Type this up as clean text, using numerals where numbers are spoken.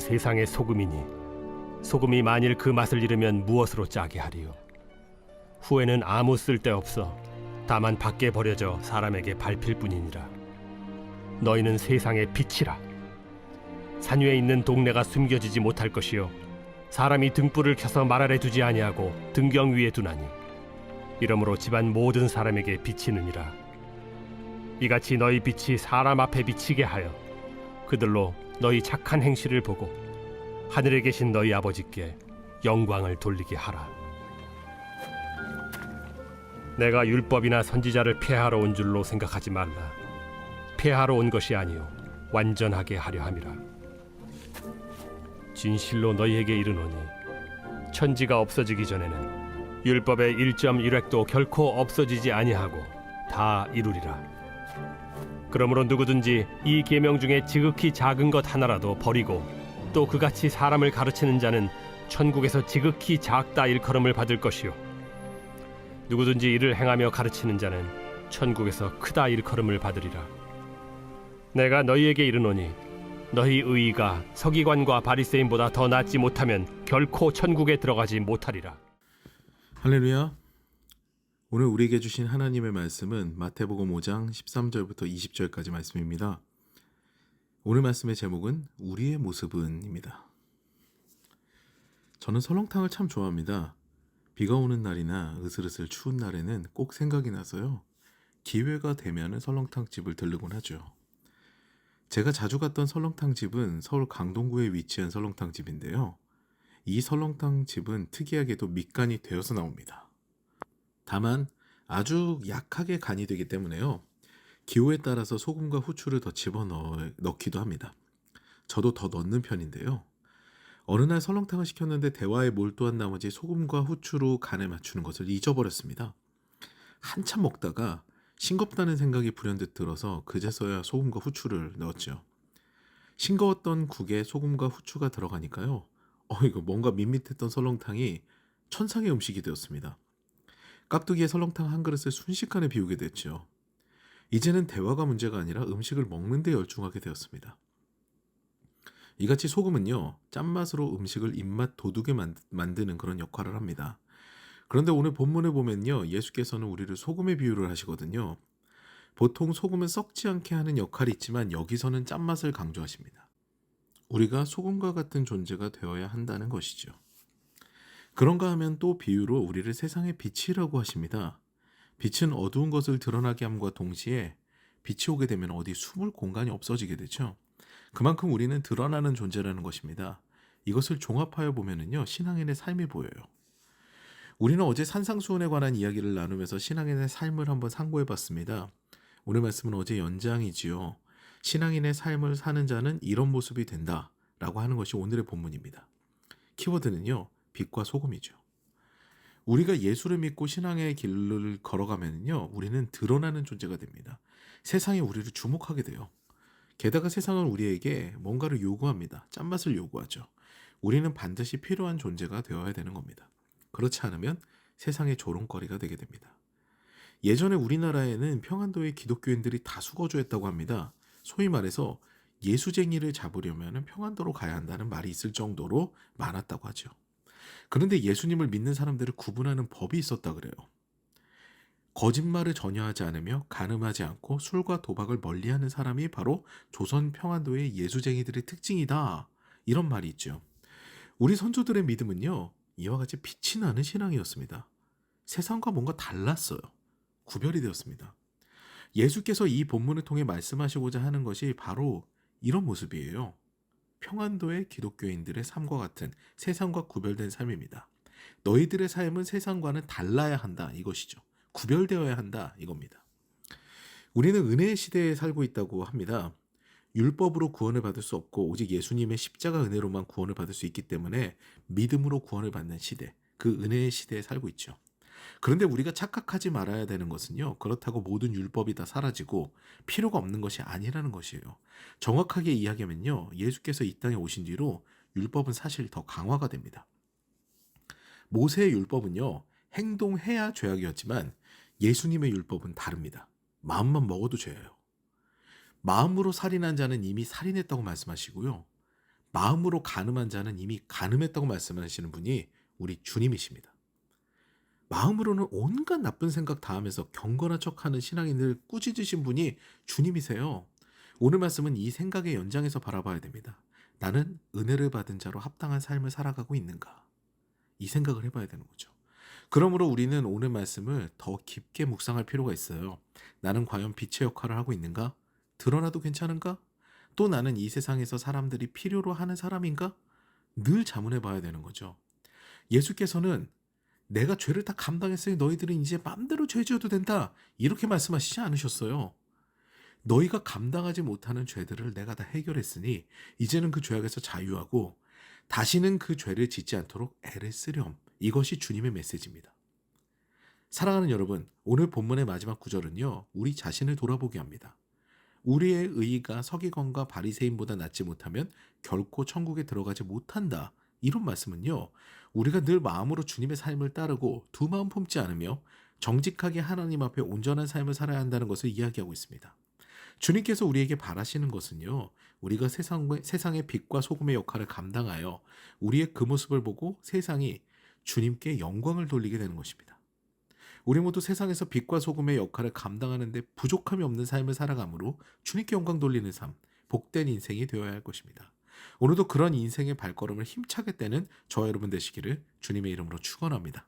세상의 소금이니 소금이 만일 그 맛을 잃으면 무엇으로 짜게 하리요? 후에는 아무 쓸데없어 다만 밖에 버려져 사람에게 밟힐 뿐이니라. 너희는 세상의 빛이라. 산 위에 있는 동네가 숨겨지지 못할 것이요 사람이 등불을 켜서 말 아래 두지 아니하고 등경 위에 두나니 이러므로 집안 모든 사람에게 비치느니라. 이같이 너희 빛이 사람 앞에 비치게 하여 그들로 너희 착한 행실을 보고 하늘에 계신 너희 아버지께 영광을 돌리게 하라. 내가 율법이나 선지자를 폐하러 온 줄로 생각하지 말라. 폐하러 온 것이 아니요 완전하게 하려 함이라. 진실로 너희에게 이르노니 천지가 없어지기 전에는 율법의 1.1획도 결코 없어지지 아니하고 다 이루리라. 그러므로 누구든지 이 계명 중에 지극히 작은 것 하나라도 버리고 또 그같이 사람을 가르치는 자는 천국에서 지극히 작다 일컬음을 받을 것이요 누구든지 이를 행하며 가르치는 자는 천국에서 크다 일컬음을 받으리라. 내가 너희에게 이르노니 너희 의의가 서기관과 바리새인보다 더 낫지 못하면 결코 천국에 들어가지 못하리라. 할렐루야. 오늘 우리에게 주신 하나님의 말씀은 마태복음 5장 13절부터 20절까지 말씀입니다. 오늘 말씀의 제목은 우리의 모습은입니다. 저는 설렁탕을 참 좋아합니다. 비가 오는 날이나 으슬으슬 추운 날에는 꼭 생각이 나서요. 기회가 되면 설렁탕집을 들르곤 하죠. 제가 자주 갔던 설렁탕집은 서울 강동구에 위치한 설렁탕집인데요. 이 설렁탕집은 특이하게도 밑간이 되어서 나옵니다. 다만 아주 약하게 간이 되기 때문에요. 기호에 따라서 소금과 후추를 더 집어넣기도 합니다. 저도 더 넣는 편인데요. 어느 날 설렁탕을 시켰는데 대화에 몰두한 나머지 소금과 후추로 간에 맞추는 것을 잊어버렸습니다. 한참 먹다가 싱겁다는 생각이 불현듯 들어서 그제서야 소금과 후추를 넣었죠. 싱거웠던 국에 소금과 후추가 들어가니까요. 이거 뭔가 밋밋했던 설렁탕이 천상의 음식이 되었습니다. 깍두기에 설렁탕 한 그릇을 순식간에 비우게 됐죠. 이제는 대화가 문제가 아니라 음식을 먹는 데 열중하게 되었습니다. 이같이 소금은요, 짠맛으로 음식을 입맛 돋우게 만드는 그런 역할을 합니다. 그런데 오늘 본문에 보면요, 예수께서는 우리를 소금에 비유를 하시거든요. 보통 소금은 썩지 않게 하는 역할이 있지만 여기서는 짠맛을 강조하십니다. 우리가 소금과 같은 존재가 되어야 한다는 것이죠. 그런가 하면 또 비유로 우리를 세상의 빛이라고 하십니다. 빛은 어두운 것을 드러나게 함과 동시에 빛이 오게 되면 어디 숨을 공간이 없어지게 되죠. 그만큼 우리는 드러나는 존재라는 것입니다. 이것을 종합하여 보면요, 신앙인의 삶이 보여요. 우리는 어제 산상수훈에 관한 이야기를 나누면서 신앙인의 삶을 한번 상고해 봤습니다. 오늘 말씀은 어제 연장이지요. 신앙인의 삶을 사는 자는 이런 모습이 된다 라고 하는 것이 오늘의 본문입니다. 키워드는요, 빛과 소금이죠. 우리가 예수를 믿고 신앙의 길을 걸어가면요, 우리는 드러나는 존재가 됩니다. 세상이 우리를 주목하게 돼요. 게다가 세상은 우리에게 뭔가를 요구합니다. 짠맛을 요구하죠. 우리는 반드시 필요한 존재가 되어야 되는 겁니다. 그렇지 않으면 세상의 조롱거리가 되게 됩니다. 예전에 우리나라에는 평안도의 기독교인들이 다수 거주했다고 합니다. 소위 말해서 예수쟁이를 잡으려면 평안도로 가야 한다는 말이 있을 정도로 많았다고 하죠. 그런데 예수님을 믿는 사람들을 구분하는 법이 있었다 그래요. 거짓말을 전혀 하지 않으며 간음하지 않고 술과 도박을 멀리하는 사람이 바로 조선 평안도의 예수쟁이들의 특징이다. 이런 말이 있죠. 우리 선조들의 믿음은요, 이와 같이 빛이 나는 신앙이었습니다. 세상과 뭔가 달랐어요. 구별이 되었습니다. 예수께서 이 본문을 통해 말씀하시고자 하는 것이 바로 이런 모습이에요. 평안도의 기독교인들의 삶과 같은 세상과 구별된 삶입니다. 너희들의 삶은 세상과는 달라야 한다, 이것이죠. 구별되어야 한다, 이겁니다. 우리는 은혜의 시대에 살고 있다고 합니다. 율법으로 구원을 받을 수 없고 오직 예수님의 십자가 은혜로만 구원을 받을 수 있기 때문에 믿음으로 구원을 받는 시대, 그 은혜의 시대에 살고 있죠. 그런데 우리가 착각하지 말아야 되는 것은요, 그렇다고 모든 율법이 다 사라지고 필요가 없는 것이 아니라는 것이에요. 정확하게 이야기하면요, 예수께서 이 땅에 오신 뒤로 율법은 사실 더 강화가 됩니다. 모세의 율법은요, 행동해야 죄악이었지만 예수님의 율법은 다릅니다. 마음만 먹어도 죄예요. 마음으로 살인한 자는 이미 살인했다고 말씀하시고요. 마음으로 간음한 자는 이미 간음했다고 말씀하시는 분이 우리 주님이십니다. 마음으로는 온갖 나쁜 생각 다 하면서 경건한 척하는 신앙인들 꾸짖으신 분이 주님이세요. 오늘 말씀은 이 생각의 연장에서 바라봐야 됩니다. 나는 은혜를 받은 자로 합당한 삶을 살아가고 있는가? 이 생각을 해봐야 되는 거죠. 그러므로 우리는 오늘 말씀을 더 깊게 묵상할 필요가 있어요. 나는 과연 빛의 역할을 하고 있는가? 드러나도 괜찮은가? 또 나는 이 세상에서 사람들이 필요로 하는 사람인가? 늘 자문해 봐야 되는 거죠. 예수께서는 내가 죄를 다 감당했으니 너희들은 이제 마음대로 죄 지어도 된다. 이렇게 말씀하시지 않으셨어요. 너희가 감당하지 못하는 죄들을 내가 다 해결했으니 이제는 그 죄악에서 자유하고 다시는 그 죄를 짓지 않도록 애를 쓰렴. 이것이 주님의 메시지입니다. 사랑하는 여러분, 오늘 본문의 마지막 구절은요, 우리 자신을 돌아보게 합니다. 우리의 의의가 서기관과 바리새인보다 낫지 못하면 결코 천국에 들어가지 못한다. 이런 말씀은요, 우리가 늘 마음으로 주님의 삶을 따르고 두 마음 품지 않으며 정직하게 하나님 앞에 온전한 삶을 살아야 한다는 것을 이야기하고 있습니다. 주님께서 우리에게 바라시는 것은요, 우리가 세상의 빛과 소금의 역할을 감당하여 우리의 그 모습을 보고 세상이 주님께 영광을 돌리게 되는 것입니다. 우리 모두 세상에서 빛과 소금의 역할을 감당하는데 부족함이 없는 삶을 살아가므로 주님께 영광 돌리는 삶, 복된 인생이 되어야 할 것입니다. 오늘도 그런 인생의 발걸음을 힘차게 떼는 저와 여러분 되시기를 주님의 이름으로 축원합니다.